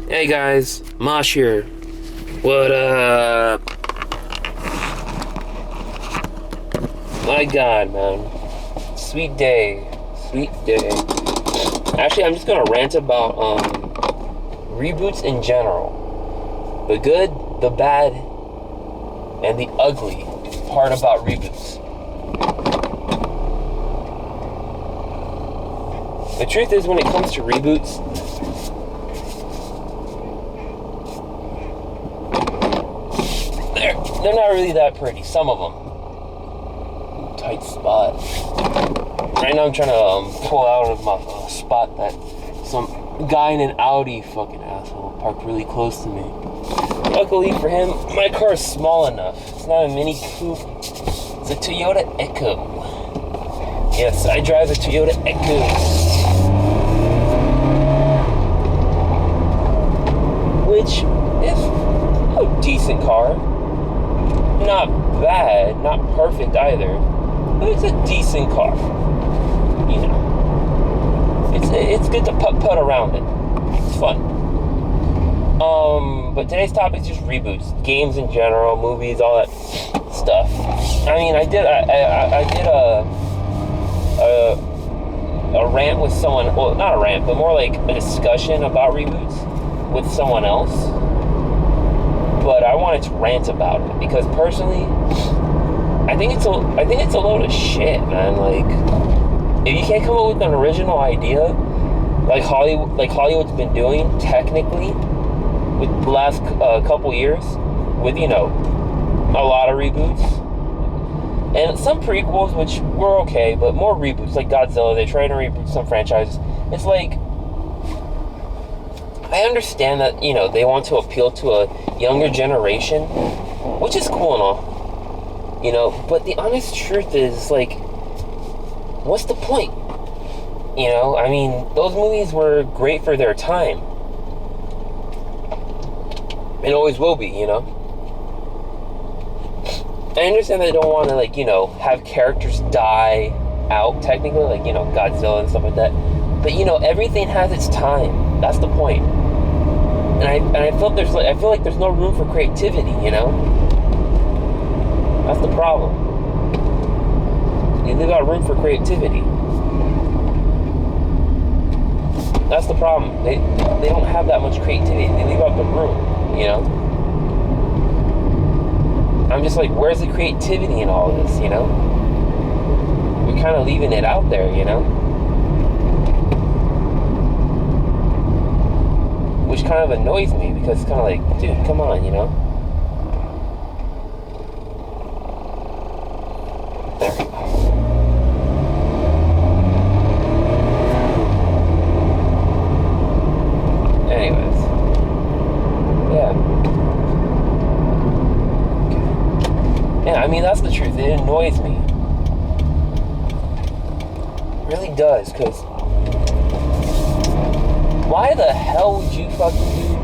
Hey guys, Mosh here. What up? My god, man. Sweet day. Sweet day. Actually, I'm just gonna rant about reboots in general. The good, the bad, and the ugly part about reboots. The truth is, when it comes to reboots, they're not really that pretty. Some of them. Tight spot. Right now I'm trying to pull out of my spot that some guy in an Audi, fucking asshole, parked really close to me. Luckily for him, my car is small enough. It's not a Mini Coupe. It's a Toyota Echo. Yes, I drive a Toyota Echo. Which is a decent car. Not bad, not perfect either, but it's a decent car. You know, it's good to put around it. It's fun. But today's topic is just reboots, games in general, movies, all that stuff. I mean, I did a rant with someone. Well, not a rant, but more like a discussion about reboots with someone else. But I wanted to rant about it because personally, I think it's a load of shit, man. Like, if you can't come up with an original idea, like Hollywood's been doing technically with the last couple years, with a lot of reboots and some prequels, which were okay, but more reboots like Godzilla. They try to reboot some franchises. It's like, I understand that, they want to appeal to a younger generation, which is cool and all, but the honest truth is, like, what's the point? I mean, those movies were great for their time. And always will be, I understand they don't want to, have characters die out, technically, like, Godzilla and stuff like that. But, everything has its time. That's the point. And I feel like there's no room for creativity, That's the problem. You leave out room for creativity. That's the problem. They don't have that much creativity. They leave out the room, I'm just like, where's the creativity in all of this, You're kind of leaving it out there, Which kind of annoys me because it's kind of like, dude, come on, There we go. Anyways. Yeah. Okay. Yeah, I mean, that's the truth. It annoys me. It really does, because why the hell would you fucking do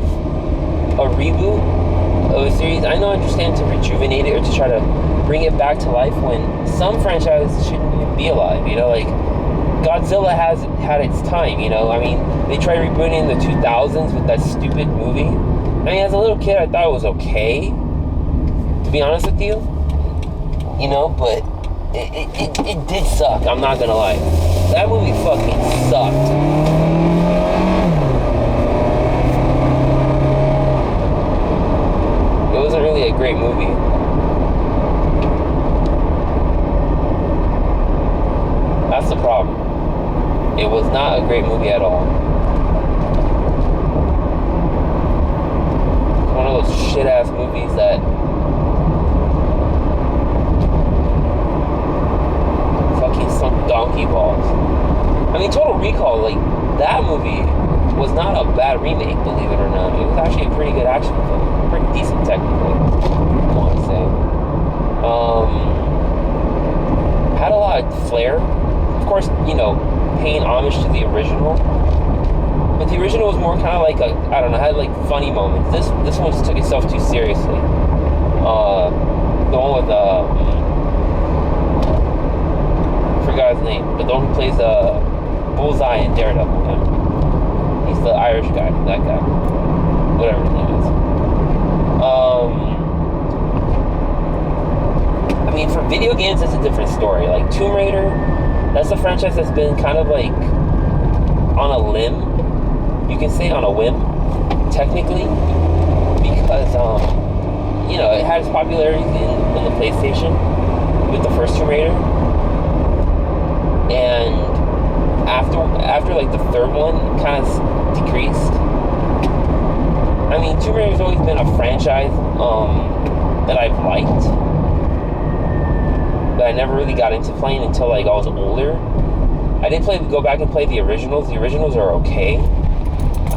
a reboot of a series? I understand to rejuvenate it or to try to bring it back to life when some franchises shouldn't even be alive, like Godzilla has had its time, I mean, they tried rebooting in the 2000s with that stupid movie. I mean, as a little kid, I thought it was okay, to be honest with you, but it did suck, I'm not gonna lie. That movie fucking sucked. It wasn't really a great movie. That's the problem. It was not a great movie at all. It's one of those shit-ass movies that fucking sunk donkey balls. I mean, Total Recall, like, that movie was not a bad remake, believe it or not. It was actually a pretty good action film. Pretty decent, technically, I want to say. Had a lot of flair. Of course, paying homage to the original. But the original was more kind of like had like funny moments. This one just took itself too seriously. The one with, I forgot his name, but the one who plays Bullseye in Daredevil. He's the Irish guy, that guy. whatever his name is. I mean, for video games, it's a different story. Like Tomb Raider, that's a franchise that's been kind of like on a limb. You can say on a whim, technically, because you know, it had its popularity in the PlayStation with the first Tomb Raider, and after like the third one kind of decreased. I mean, Tomb Raider's always been a franchise that I've liked, but I never really got into playing until like I was older. I did go back and play the originals. The originals are okay.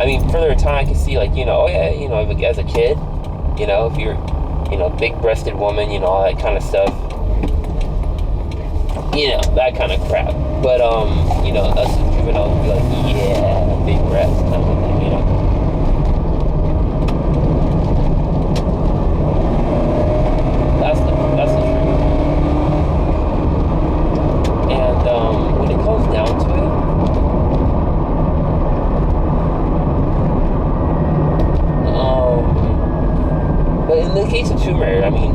I mean, further in time, I can see like, you know, oh yeah, you know, as a kid, you know, if you're, you know, big-breasted woman, you know, all that kind of stuff, you know, that kind of crap. But you know, us as juveniles would be like, yeah, big breast kind of thing, you know. That's the truth. And when it comes down to it, but in the case of Tomb Raider, I mean,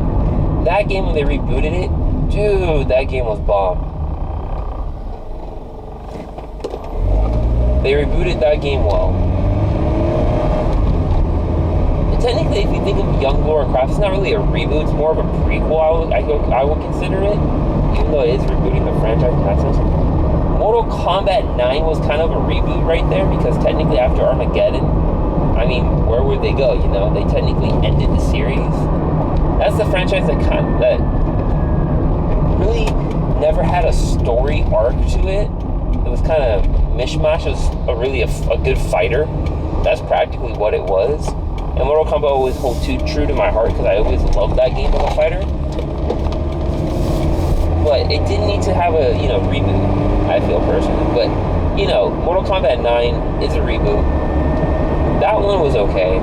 that game when they rebooted it, dude, that game was bomb. They rebooted that game well. And technically, if you think of Young Laura Croft, it's not really a reboot, it's more of a prequel, I would consider it, even though it is rebooting the franchise in that sense. Mortal Kombat 9 was kind of a reboot right there, because technically after Armageddon, I mean, where would they go, you know? They technically ended the series. That's the franchise that really never had a story arc to it. It was kind of mishmash. It was a good fighter. That's practically what it was. And Mortal Kombat always holds true to my heart because I always loved that game as a fighter. But it didn't need to have a, you know, reboot, I feel personally. But, you know, Mortal Kombat 9 is a reboot. That one was okay.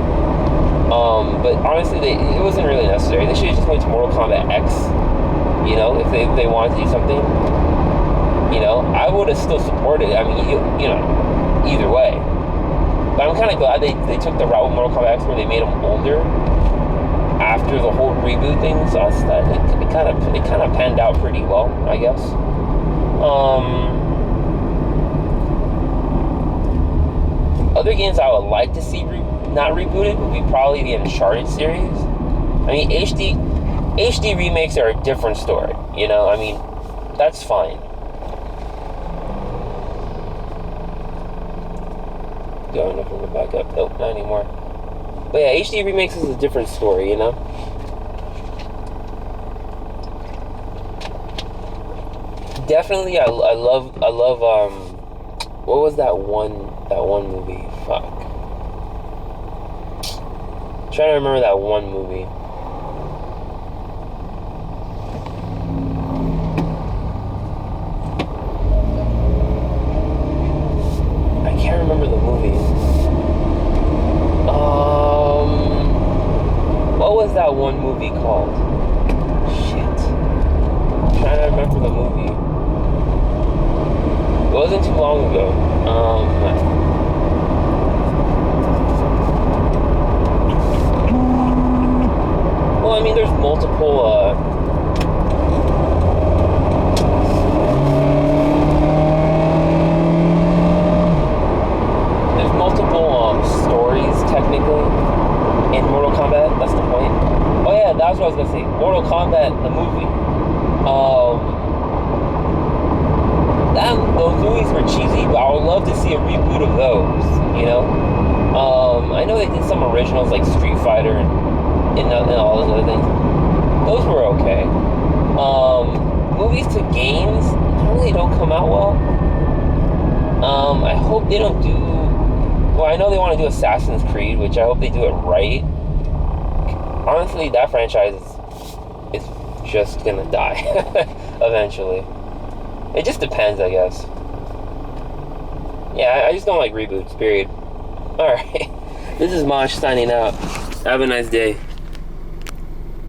But honestly, it wasn't really necessary. They should have just went to Mortal Kombat X. You know, if they wanted to do something, you know, I would have still supported it. I mean, you know, either way. But I'm kind of glad they took the route with Mortal Kombat X where they made them older after the whole reboot thing. So it kind of panned out pretty well, I guess. Other games I would like to see not rebooted would be probably the Uncharted series. I mean, HD remakes are a different story, you know? I mean, that's fine. Going up and back up. Nope, not anymore. But yeah, HD remakes is a different story, you know? Definitely, I love, what was that one movie? Fuck. I'm trying to remember that one movie. I can't remember the movie. What was that one movie called? Shit. I'm trying to remember the movie. It wasn't too long ago. Well, I mean, there's multiple, stories, technically, in Mortal Kombat. That's the point. Oh yeah, that's what I was gonna say. Mortal Kombat, the movie. Those movies were cheesy, but I would love to see a reboot of those, you know? I know they did some originals like Street Fighter and all those other things. Those were okay. Movies to games normally don't come out well. I hope they don't do... Well, I know they want to do Assassin's Creed, which I hope they do it right. Honestly, that franchise is just gonna die eventually. It just depends, I guess. Yeah, I just don't like reboots, period. Alright. This is Mosh signing out. Have a nice day.